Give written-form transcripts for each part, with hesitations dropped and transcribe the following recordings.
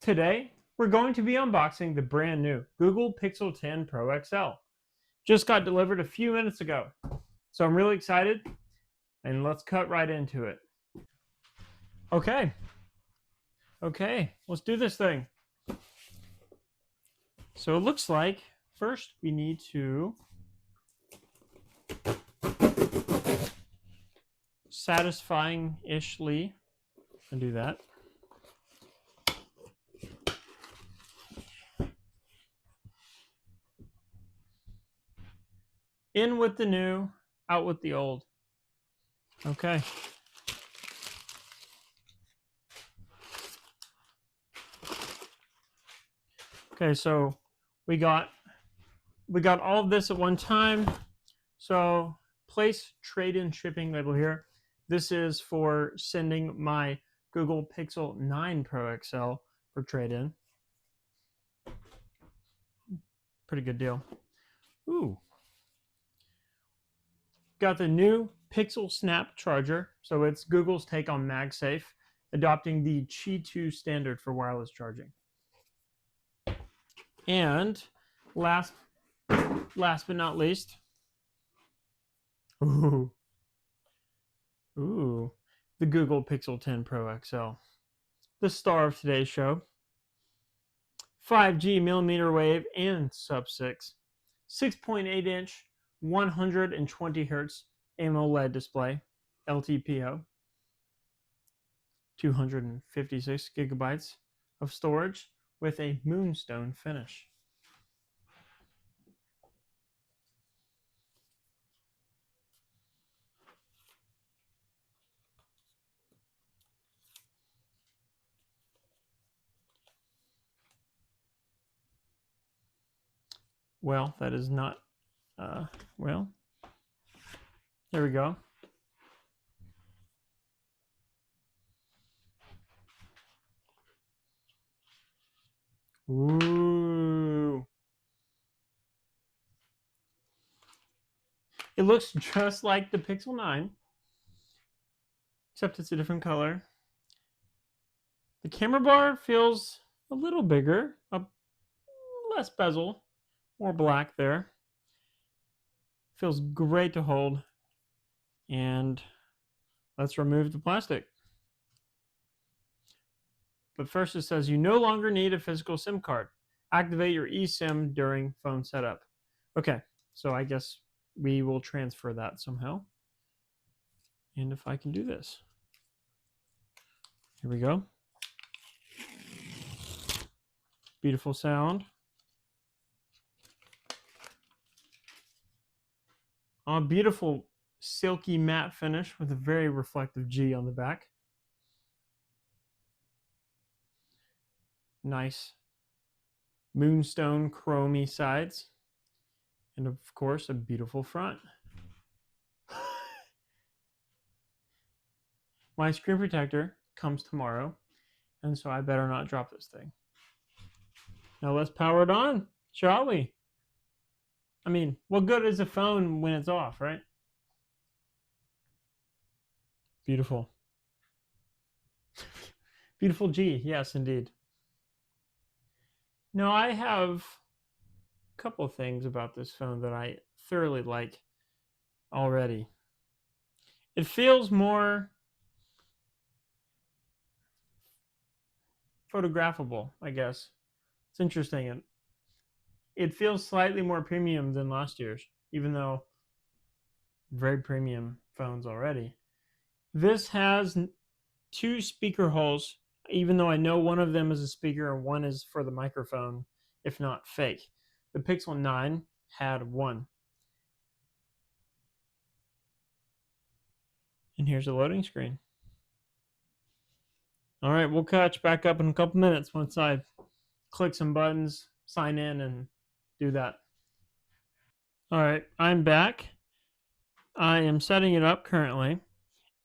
Today, we're going to be unboxing the brand new Google Pixel 10 Pro XL. Just got delivered a few minutes ago. So I'm really excited, and let's cut right into it. Okay, let's do this thing. So it looks like first we need to satisfying-ishly do that. In with the new, out with the old. Okay. Okay, so we got all of this at one time. So place trade-in shipping label here. This is for sending my Google Pixel 9 Pro XL for trade-in. Pretty good deal. Ooh. Got the new Pixel Snap charger. So it's Google's take on MagSafe, adopting the Qi 2 standard for wireless charging. And last but not least, the Google Pixel 10 Pro XL, the star of today's show. 5G millimeter wave and sub-6, 6.8 inch, 120 hertz AMOLED display, LTPO, 256 gigabytes of storage with a moonstone finish. Well, that is not, well, there we go. Ooh. It looks just like the Pixel 9, except it's a different color. The camera bar feels a little bigger, less bezel, more black there. Feels great to hold. And let's remove the plastic. But first it says you no longer need a physical SIM card. Activate your eSIM during phone setup. Okay, so I guess we will transfer that somehow. And if I can do this. Here we go. Beautiful sound. A beautiful silky matte finish with a very reflective G on the back. Nice moonstone chromey sides. And of course, a beautiful front. My screen protector comes tomorrow, and so I better not drop this thing. Now let's power it on, shall we? I mean, what good is a phone when it's off, right? Beautiful. Beautiful G, yes, indeed. Now, I have a couple of things about this phone that I thoroughly like already. It feels more photographable, I guess. It's interesting. It feels slightly more premium than last year's, even though very premium phones already. This has 2 speaker holes, even though I know one of them is a speaker and one is for the microphone, if not fake. The Pixel 9 had 1. And here's the loading screen. All right, we'll catch back up in a couple minutes once I click some buttons, sign in, and do that. All right, I'm back. I am setting it up currently,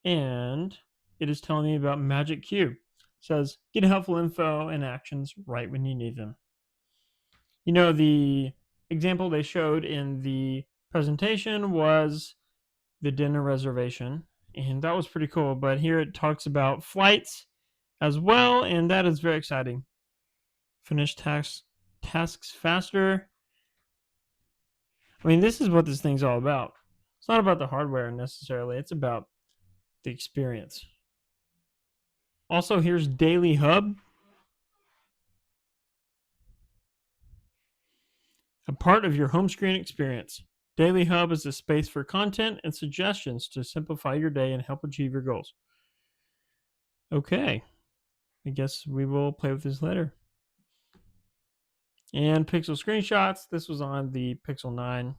and it is telling me about Magic Cube. It says, get helpful info and actions right when you need them. You know, the example they showed in the presentation was the dinner reservation, and that was pretty cool. But here it talks about flights as well, and that is very exciting. Finish tasks faster. I mean, this is what this thing's all about. It's not about the hardware necessarily. It's about the experience. Also, here's Daily Hub. A part of your home screen experience. Daily Hub is a space for content and suggestions to simplify your day and help achieve your goals. Okay, I guess we will play with this later. And Pixel screenshots. This was on the Pixel 9.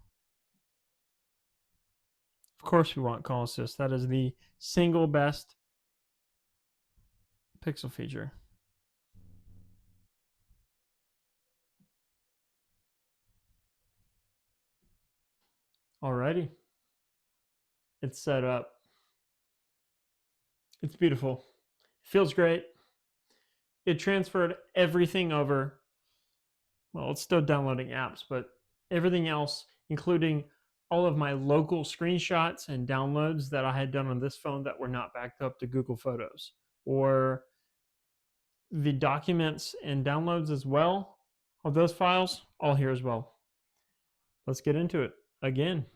Of course, we want Call Assist. That is the single best Pixel feature. Alrighty. It's set up. It's beautiful. It feels great. It transferred everything over. Well, it's still downloading apps, but everything else, including all of my local screenshots and downloads that I had done on this phone that were not backed up to Google Photos, or the documents and downloads as well of those files, all here as well. Let's get into it again.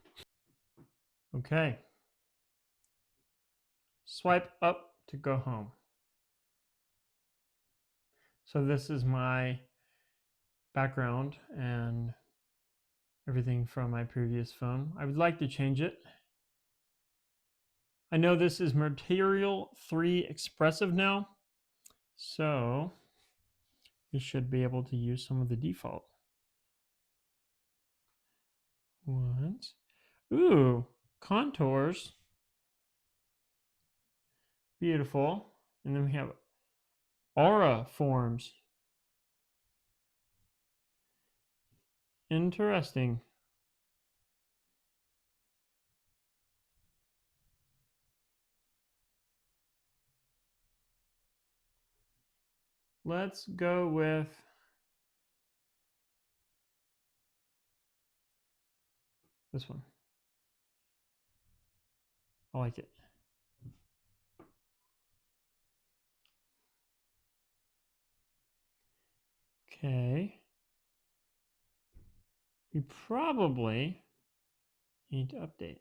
Okay. Swipe up to go home. So this is my background and everything from my previous phone. I would like to change it. I know this is Material 3 Expressive now, so you should be able to use some of the default ones. Ooh, contours. Beautiful. And then we have aura forms. Interesting. Let's go with this one. I like it. Okay. We probably need to update.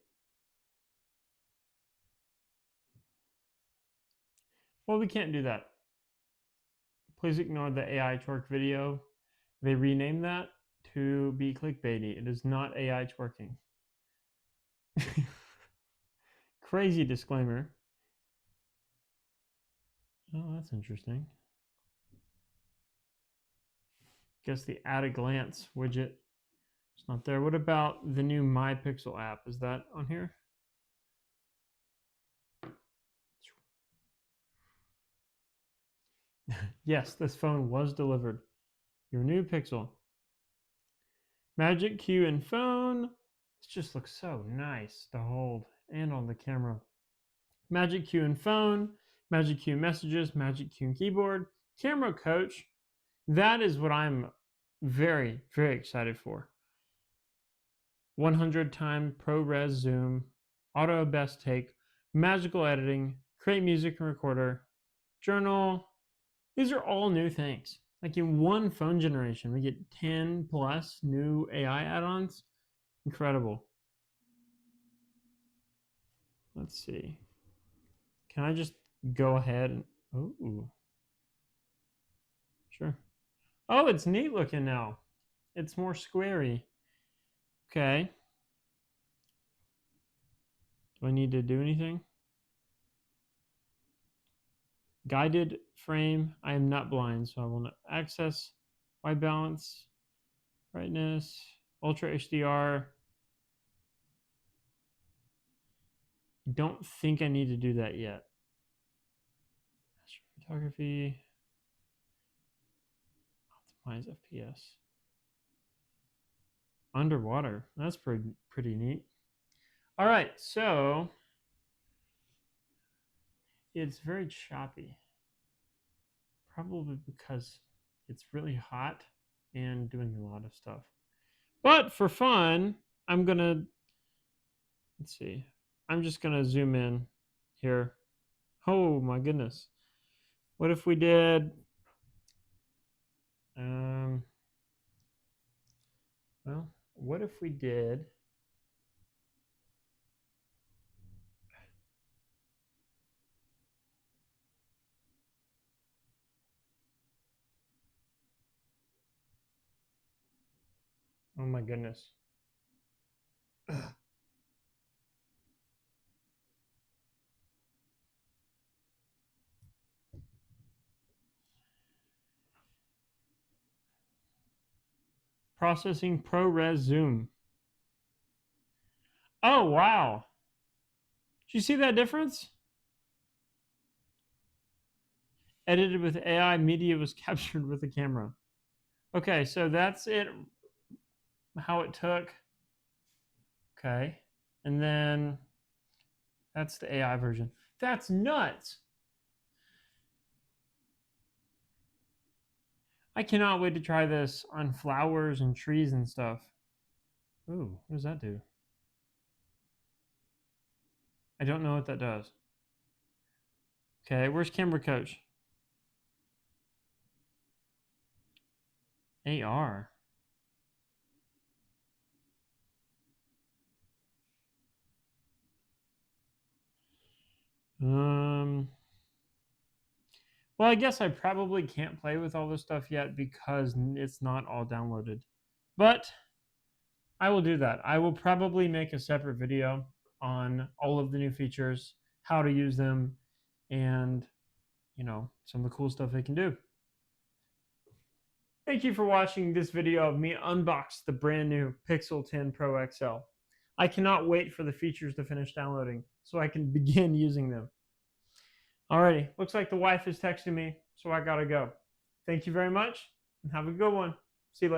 Well, we can't do that. Please ignore the AI twerk video. They renamed that to be clickbaity. It is not AI twerking. Crazy disclaimer. Oh, that's interesting. Guess the at a glance widget is not there. What about the new My Pixel app? Is that on here? Yes, this phone was delivered. Your new Pixel. Magic Q and phone. This just looks so nice to hold and on the camera. Magic Q and phone, Magic Q messages, Magic Q and keyboard, camera coach. That is what I'm very, very excited for. 100 time ProRes zoom, auto best take, magical editing, create music and recorder, journal. These are all new things. Like in one phone generation, we get 10 plus new AI add-ons. Incredible. Let's see. Can I just go ahead and oh, sure. Oh, it's neat looking now. It's more squarey. Okay. Do I need to do anything? Guided frame. I am not blind, so I will not access white balance, brightness, ultra HDR. Don't think I need to do that yet. Photography. Optimize FPS. Underwater. That's pretty neat. All right, so it's very choppy. Probably because it's really hot and doing a lot of stuff. But for fun, I'm gonna let's see. I'm just gonna zoom in here. Oh my goodness. What if we did what if we did... Oh my goodness. Ugh. Processing ProRes Zoom. Oh, wow. Did you see that difference? Edited with AI, media was captured with the camera. Okay, so that's it, how it took. Okay. And then that's the AI version. That's nuts. I cannot wait to try this on flowers and trees and stuff. Ooh, what does that do? I don't know what that does. Okay, where's Camera Coach? AR. Well, I guess I probably can't play with all this stuff yet because it's not all downloaded. But I will do that. I will probably make a separate video on all of the new features, how to use them, and, you know, some of the cool stuff they can do. Thank you for watching this video of me unbox the brand new Pixel 10 Pro XL. I cannot wait for the features to finish downloading so I can begin using them. Alrighty, looks like the wife is texting me, so I gotta go. Thank you very much, and have a good one. See you later.